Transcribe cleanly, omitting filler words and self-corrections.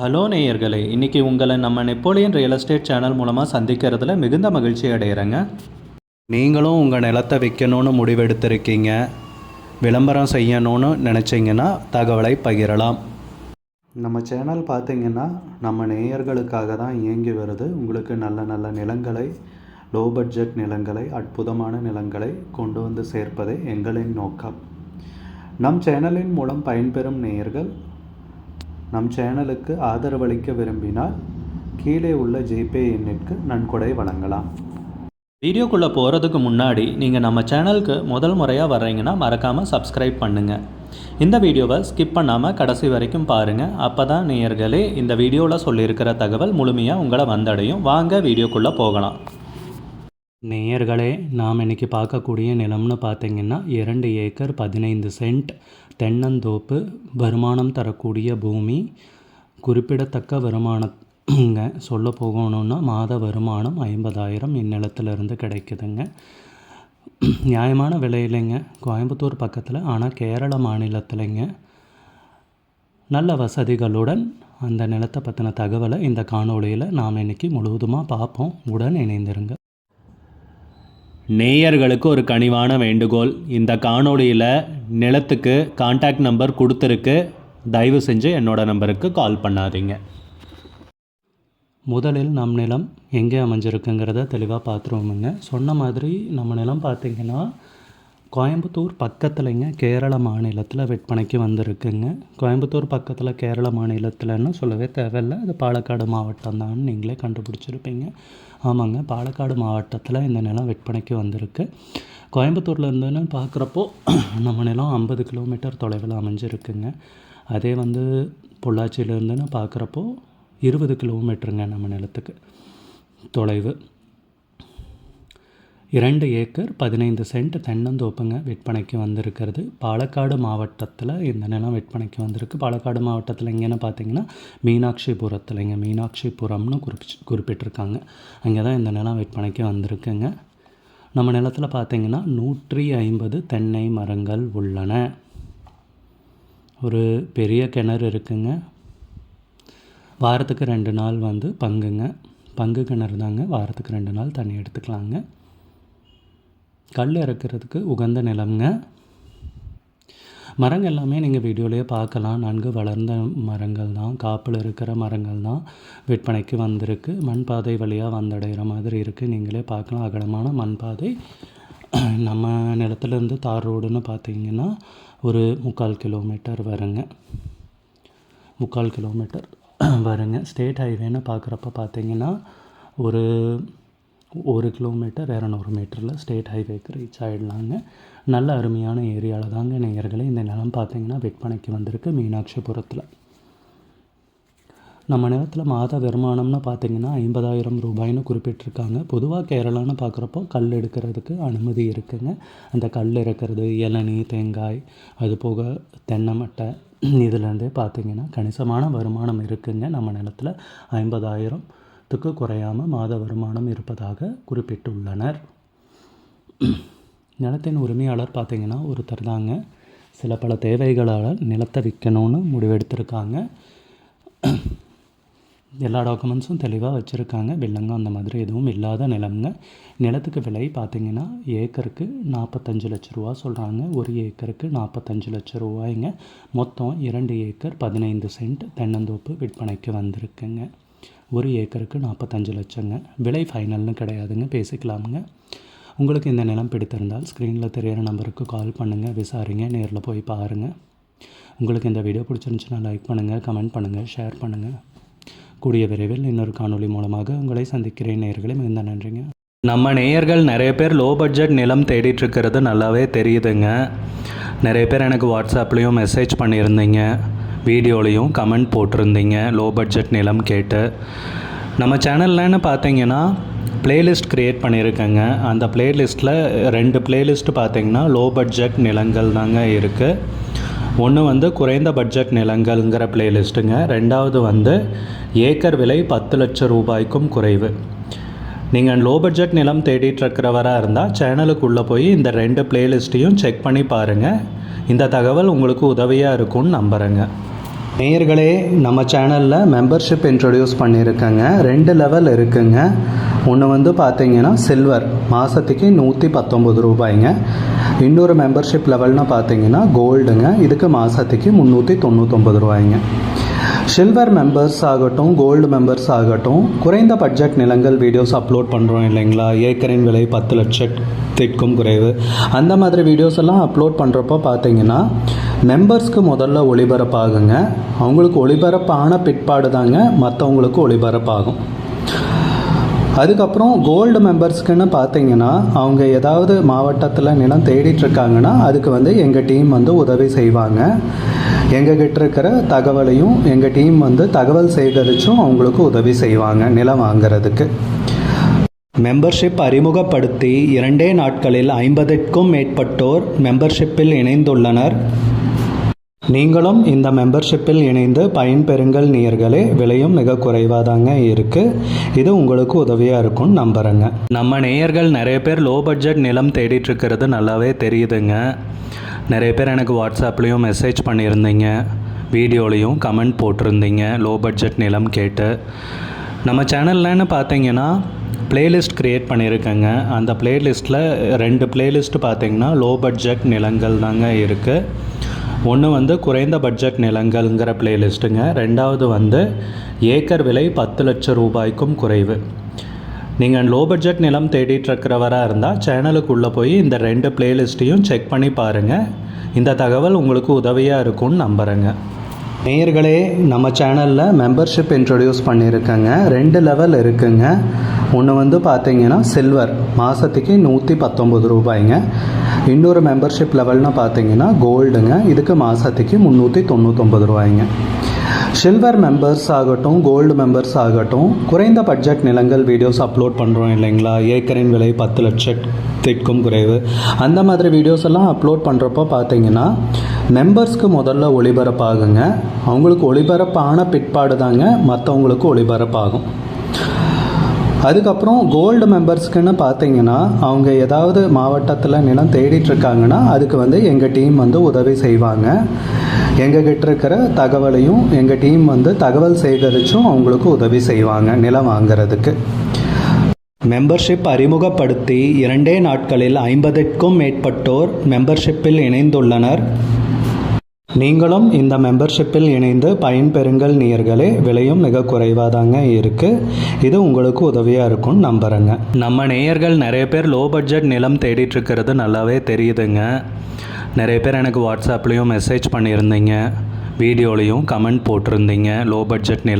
Hello நேயர்களே, இன்றைக்கி உங்களை நம்ம நெப்போலியன் ரியல் எஸ்டேட் சேனல் மூலமாக சந்திக்கிறதுல மிகுந்த மகிழ்ச்சி அடைகிறேங்க. நீங்களும் உங்கள் நிலத்தை விற்கணும்னு முடிவெடுத்திருக்கீங்க, விளம்பரம் செய்யணும்னு நினச்சிங்கன்னா தகவலை பகிரலாம். நம்ம சேனல் பார்த்திங்கன்னா நம்ம நேயர்களுக்காக தான் இயங்கி வருது. உங்களுக்கு நல்ல நல்ல நிலங்களை, லோ பட்ஜெட் நிலங்களை, அற்புதமான நிலங்களை கொண்டு வந்து சேர்ப்பதே எங்களின் நோக்கம். நம் சேனலின் மூலம் பயன்பெறும் நேயர்கள் நம் சேனலுக்கு ஆதரவளிக்க விரும்பினால் கீழே உள்ள ஜிபே எண்ணிற்கு நன்கொடை வழங்கலாம். வீடியோக்குள்ளே போகிறதுக்கு முன்னாடி நீங்கள் நம்ம சேனலுக்கு முதல் முறையாக வர்றீங்கன்னா மறக்காமல் சப்ஸ்கிரைப் பண்ணுங்கள். இந்த வீடியோவை ஸ்கிப் பண்ணாமல் கடைசி வரைக்கும் பாருங்கள். அப்போ தான் நேயர்களே இந்த வீடியோவில் சொல்லியிருக்கிற தகவல் முழுமையாக உங்களை வந்தடையும். வாங்க வீடியோக்குள்ளே போகலாம். நேயர்களே, நாம் இன்றைக்கி பார்க்கக்கூடிய நிலம்னு பார்த்திங்கன்னா 2 ஏக்கர் 15 சென்ட் தென்னந்தோப்பு, வருமானம் தரக்கூடிய பூமி, குறிப்பிடத்தக்க வருமானங்க. சொல்ல போகணுன்னா மாத வருமானம் 50,000 இந்நிலத்திலிருந்து கிடைக்குதுங்க. நியாயமான விலையிலைங்க, கோயம்புத்தூர் பக்கத்தில், ஆனால் கேரள மாநிலத்திலைங்க. நல்ல வசதிகளுடன் அந்த நிலத்தை பற்றின தகவலை இந்த காணொளியில் நாம் இன்றைக்கி முழுவதுமாக பார்ப்போம். உடன் இணைந்திருங்க. நேயர்களுக்கு ஒரு கனிவான வேண்டுகோள், இந்த காணொளியில் நிலத்துக்கு கான்டாக்ட் நம்பர் கொடுத்துருக்கு, தயவு செஞ்சு என்னோடய நம்பருக்கு கால் பண்ணாதீங்க. முதலில் நம் நிலம் எங்கே அமைஞ்சிருக்குங்கிறத தெளிவாக பார்த்துருவோமுங்க. சொன்ன மாதிரி நம்ம நிலம் பார்த்திங்கன்னா கோயம்புத்தூர் பக்கத்துலைங்க, கேரள மாநிலத்தில் விற்பனைக்கு வந்திருக்குங்க. கோயம்புத்தூர் பக்கத்தில் கேரள மாநிலத்தில்னு சொல்லவே தேவையில்லை, அது பாலக்காடு மாவட்டம் தான், நீங்களே கண்டுபிடிச்சிருப்பீங்க. ஆமாங்க, பாலக்காடு மாவட்டத்தில் இந்த நிலம் விற்பனைக்கு வந்திருக்கு. கோயம்புத்தூர்லேருந்துன்னு பார்க்குறப்போ நம்ம நிலம் 50 கிலோமீட்டர் தொலைவில் அமைஞ்சிருக்குங்க. அதே பொள்ளாச்சியிலேருந்துன்னு பார்க்குறப்போ 20 கிலோமீட்டருங்க நம்ம நிலத்துக்கு தொலைவு. 2 ஏக்கர் 15 சென்ட் தென்னந்தோப்புங்க விற்பனைக்கு வந்திருக்கிறது. பாலக்காடு மாவட்டத்தில் இந்த நிலம் விற்பனைக்கு வந்திருக்கு. பாலக்காடு மாவட்டத்தில் எங்கேன்னு பார்த்தீங்கன்னா மீனாட்சிபுரத்துலைங்க, மீனாட்சிபுரம்னு குறிப்பிட்டிருக்காங்க. அங்கே தான் இந்த நிலம் விற்பனைக்கு வந்திருக்குங்க. நம்ம நிலத்தில் பார்த்திங்கன்னா 150 தென்னை மரங்கள் உள்ளன. ஒரு பெரிய கிணறு இருக்குங்க. வாரத்துக்கு 2 நாள் பங்குங்க, பங்கு கிணறு தாங்க. வாரத்துக்கு 2 நாள் தண்ணி எடுத்துக்கலாங்க. கல் இறக்கிறதுக்கு உகந்த நிலம்ங்க. மரங்கள் எல்லாமே நீங்கள் வீடியோலேயே பார்க்கலாம். நன்கு வளர்ந்த மரங்கள் தான், காப்பில் இருக்கிற மரங்கள் தான் விற்பனைக்கு வந்திருக்கு. மண்பாதை வழியாக வந்தடைகிற மாதிரி இருக்குது, நீங்களே பார்க்கலாம். அகலமான மண்பாதை. நம்ம நிலத்துலேருந்து தார் ரோடுன்னு பார்த்தீங்கன்னா ஒரு 3/4 கிலோமீட்டர் வருங்க, 3/4 கிலோமீட்டர் வருங்க. ஸ்டேட் ஹைவேன்னு பார்க்குறப்ப பார்த்தீங்கன்னா ஒரு 1 கிலோமீட்டர் 200 மீட்டரில் ஸ்டேட் ஹைவேக்கு ரீச் ஆகிடலாங்க. நல்ல அருமையான ஏரியாவில் தாங்க நேயர்களே இந்த நிலம் பார்த்திங்கன்னா விற்பனைக்கு வந்திருக்கு, மீனாட்சிபுரத்தில். நம்ம நிலத்தில் மாத வருமானம்னு பார்த்திங்கன்னா 50,000 ரூபாய்னு குறிப்பிட்டிருக்காங்க. பொதுவாக கேரளான்னு பார்க்குறப்போ கல் எடுக்கிறதுக்கு அனுமதி இருக்குங்க. அந்த கல் இறக்கிறது, இளநீ, தேங்காய், அது போக தென்னை மட்டை, இதுலேருந்தே பார்த்திங்கன்னா கணிசமான வருமானம் இருக்குங்க. நம்ம நிலத்தில் 50,000த்துக்கு குறையாமல் மாத வருமானம் இருப்பதாக குறிப்பிட்டுள்ளனர். நிலத்தின் உரிமையாளர் பார்த்திங்கன்னா ஒருத்தர் தாங்க. சில பல தேவைகளால் நிலத்தை விற்கணும்னு முடிவெடுத்திருக்காங்க. எல்லா டாக்குமெண்ட்ஸும் தெளிவாக வச்சுருக்காங்க. வில்லங்க அந்த மாதிரி எதுவும் இல்லாத நிலம்ங்க. நிலத்துக்கு விலை பார்த்திங்கன்னா ஏக்கருக்கு 45 லட்ச ரூபா சொல்கிறாங்க. 1 ஏக்கருக்கு 45 லட்ச ரூபாய்ங்க. மொத்தம் 2 ஏக்கர் 15 சென்ட் தென்னந்தோப்பு விற்பனைக்கு வந்திருக்குங்க. 1 ஏக்கருக்கு 45 லட்சங்க. விலை ஃபைனல்னு கிடையாதுங்க, பேசிக்கலாமுங்க. உங்களுக்கு இந்த நிலம் பிடித்திருந்தால் ஸ்க்ரீனில் தெரியிற நம்பருக்கு கால் பண்ணுங்கள், விசாரிங்க, நேரில் போய் பாருங்கள். உங்களுக்கு இந்த வீடியோ பிடிச்சிருந்துச்சுன்னா லைக் பண்ணுங்கள், கமெண்ட் பண்ணுங்கள், ஷேர் பண்ணுங்கள். கூடிய விரைவில் இன்னொரு காணொளி மூலமாக உங்களை சந்திக்கிறேன். நேயர்களே, மிகுந்த நன்றிங்க. நம்ம நேயர்கள் நிறைய பேர் லோ பட்ஜெட் நிலம் தேடிட்டுருக்கிறது நல்லாவே தெரியுதுங்க. நிறைய பேர் எனக்கு வாட்ஸ்அப்லேயும் மெசேஜ் பண்ணியிருந்தீங்க, வீடியோலையும் கமெண்ட் போட்டிருந்தீங்க லோ பட்ஜெட் நிலம் கேட்டு. நம்ம சேனல்லன்னு பார்த்தீங்கன்னா ப்ளேலிஸ்ட் க்ரியேட் பண்ணியிருக்கேங்க. அந்த ப்ளேலிஸ்ட்டில் 2 ப்ளேலிஸ்ட்டு பார்த்திங்கன்னா லோ பட்ஜெட் நிலங்கள் தாங்க இருக்குது. ஒன்று குறைந்த பட்ஜெட் நிலங்கள்ங்கிற ப்ளேலிஸ்ட்டுங்க. 2வது ஏக்கர் விலை 10 லட்சம் ரூபாய்க்கும் குறைவு. நீங்கள் லோ பட்ஜெட் நிலம் தேடிட்டுருக்கிறவராக இருந்தால் சேனலுக்குள்ளே போய் இந்த 2 ப்ளேலிஸ்ட்டையும் செக் பண்ணி பாருங்கள். இந்த தகவல் உங்களுக்கு உதவியாக இருக்கும்னு நம்புகிறேங்க. நேயர்களே, நம்ம சேனலில் மெம்பர்ஷிப் இன்ட்ரடியூஸ் பண்ணியிருக்கேங்க. 2 லெவல் இருக்குங்க. ஒன்று வந்து பார்த்தீங்கன்னா சில்வர், மாதத்துக்கு 119 ரூபாய்ங்க. இன்னொரு மெம்பர்ஷிப் லெவல்னு பார்த்தீங்கன்னா கோல்டுங்க, இதுக்கு மாதத்துக்கு 399 ரூபாய்ங்க. சில்வர் மெம்பர்ஸ் ஆகட்டும், கோல்டு மெம்பர்ஸ் ஆகட்டும், குறைந்த பட்ஜெட் நிலங்கள் வீடியோஸ் அப்லோட் பண்ணுறோம் இல்லைங்களா, ஏக்கரின் விலை 10 லட்சத்திற்கும் குறைவு, அந்த மாதிரி வீடியோஸ் எல்லாம் அப்லோட் பண்ணுறப்போ பார்த்தீங்கன்னா மெம்பர்ஸ்க்கு முதல்ல ஒளிபரப்பாகுங்க. அவங்களுக்கு ஒளிபரப்பான பிற்பாடு தாங்க மற்றவங்களுக்கு ஒளிபரப்பாகும். அதுக்கப்புறம் கோல்டு மெம்பர்ஸ்க்குன்னு பார்த்தீங்கன்னா அவங்க ஏதாவது மாவட்டத்தில் நிலம் தேடிட்டுருக்காங்கன்னா அதுக்கு வந்து எங்கள் டீம் வந்து உதவி செய்வாங்க. எங்ககிட்ட இருக்கிற தகவலையும் எங்கள் டீம் வந்து தகவல் சேகரித்தும் அவங்களுக்கு உதவி செய்வாங்க நிலம் வாங்கிறதுக்கு. மெம்பர்ஷிப் அறிமுகப்படுத்தி 2 நாட்களில் 50க்கும் மேற்பட்டோர் மெம்பர்ஷிப்பில் இணைந்துள்ளனர். நீங்களும் இந்த மெம்பர்ஷிப்பில் இணைந்து பயன்பெறுங்கள் நேயர்களே. விலையும் மிக குறைவாக தாங்க இருக்குது. இது உங்களுக்கு உதவியாக இருக்கும்னு நம்புகிறேங்க. நம்ம நேயர்கள் நிறைய பேர் லோ பட்ஜெட் நிலம் தேடிட்டுருக்கிறது நல்லாவே தெரியுதுங்க. நிறைய பேர் எனக்கு வாட்ஸ்அப்லேயும் மெசேஜ் பண்ணியிருந்தீங்க, வீடியோலையும் கமெண்ட் போட்டிருந்தீங்க லோ பட்ஜெட் நிலம் கேட்டு. நம்ம சேனல்லன்னு பார்த்தீங்கன்னா பிளேலிஸ்ட் க்ரியேட் பண்ணியிருக்கேங்க. அந்த பிளேலிஸ்ட்டில் 2 பிளேலிஸ்ட்டு பார்த்தீங்கன்னா லோ பட்ஜெட் நிலங்கள் தாங்க இருக்குது. ஒன்று வந்து குறைந்த பட்ஜெட் நிலங்கள்ங்கிற பிளேலிஸ்ட்டுங்க. 2வது வந்து ஏக்கர் விலை 10 லட்சம் ரூபாய்க்கும் குறைவு. நீங்கள் லோ பட்ஜெட் நிலம் தேடிட்டுருக்கிறவராக இருந்தால் சேனலுக்குள்ளே போய் இந்த 2 பிளேலிஸ்ட்டையும் செக் பண்ணி பாருங்கள். இந்த தகவல் உங்களுக்கு உதவியாக இருக்கும்னு நம்புகிறேங்க. நேயர்களே, நம்ம சேனலில் மெம்பர்ஷிப் இன்ட்ரடியூஸ் பண்ணியிருக்கேங்க. 2 லெவல் இருக்குங்க. ஒன்று வந்து பார்த்தீங்கன்னா சில்வர், மாதத்துக்கு 119 ரூபாய்ங்க. இன்னொரு மெம்பர்ஷிப் லெவல்னு பார்த்தீங்கன்னா கோல்டுங்க, இதுக்கு மாதத்துக்கு 399 ரூபாய்ங்க. சில்வர் மெம்பர்ஸ் ஆகட்டும், கோல்டு மெம்பர்ஸ் ஆகட்டும், குறைந்த பட்ஜெட் நிலங்கள் வீடியோஸ் அப்லோட் பண்ணுறோம் இல்லைங்களா, ஏக்கரின் விலை 10 லட்சத்திற்கும் குறைவு, அந்த மாதிரி வீடியோஸ் எல்லாம் அப்லோட் பண்ணுறப்போ பார்த்தீங்கன்னா மெம்பர்ஸ்க்கு முதல்ல ஒளிபரப்பாகுங்க. அவங்களுக்கு ஒளிபரப்பான பிற்பாடு தாங்க மற்றவங்களுக்கு ஒளிபரப்பாகும். அதுக்கப்புறம் கோல்டு மெம்பர்ஸ்க்குன்னு பார்த்தீங்கன்னா அவங்க ஏதாவது மாவட்டத்தில் நிலம் தேடிட்டுருக்காங்கன்னா அதுக்கு வந்து எங்கள் டீம் வந்து உதவி செய்வாங்க. எங்ககிட்ட இருக்கிற தகவலையும் எங்கள் டீம் வந்து தகவல் சேகரித்தும் அவங்களுக்கு உதவி செய்வாங்க நிலம் வாங்கிறதுக்கு. மெம்பர்ஷிப் அறிமுகப்படுத்தி 2 நாட்களில் 50க்கும் மேற்பட்டோர் மெம்பர்ஷிப்பில் இணைந்துள்ளனர். நீங்களும் இந்த மெம்பர்ஷிப்பில் இணைந்து பயன்பெறுங்கள் நேயர்களே. விலையும் மிக குறைவாக தாங்க இருக்குது. இது உங்களுக்கு உதவியாக இருக்கும்னு நம்புகிறேங்க. நம்ம நேயர்கள் நிறைய பேர் லோ பட்ஜெட் நிலம் தேடிட்டுருக்கிறது நல்லாவே தெரியுதுங்க. நிறைய பேர் எனக்கு வாட்ஸ்அப்லேயும் மெசேஜ் பண்ணியிருந்தீங்க, வீடியோலையும் கமெண்ட் போட்டிருந்தீங்க லோ பட்ஜெட் நிலம்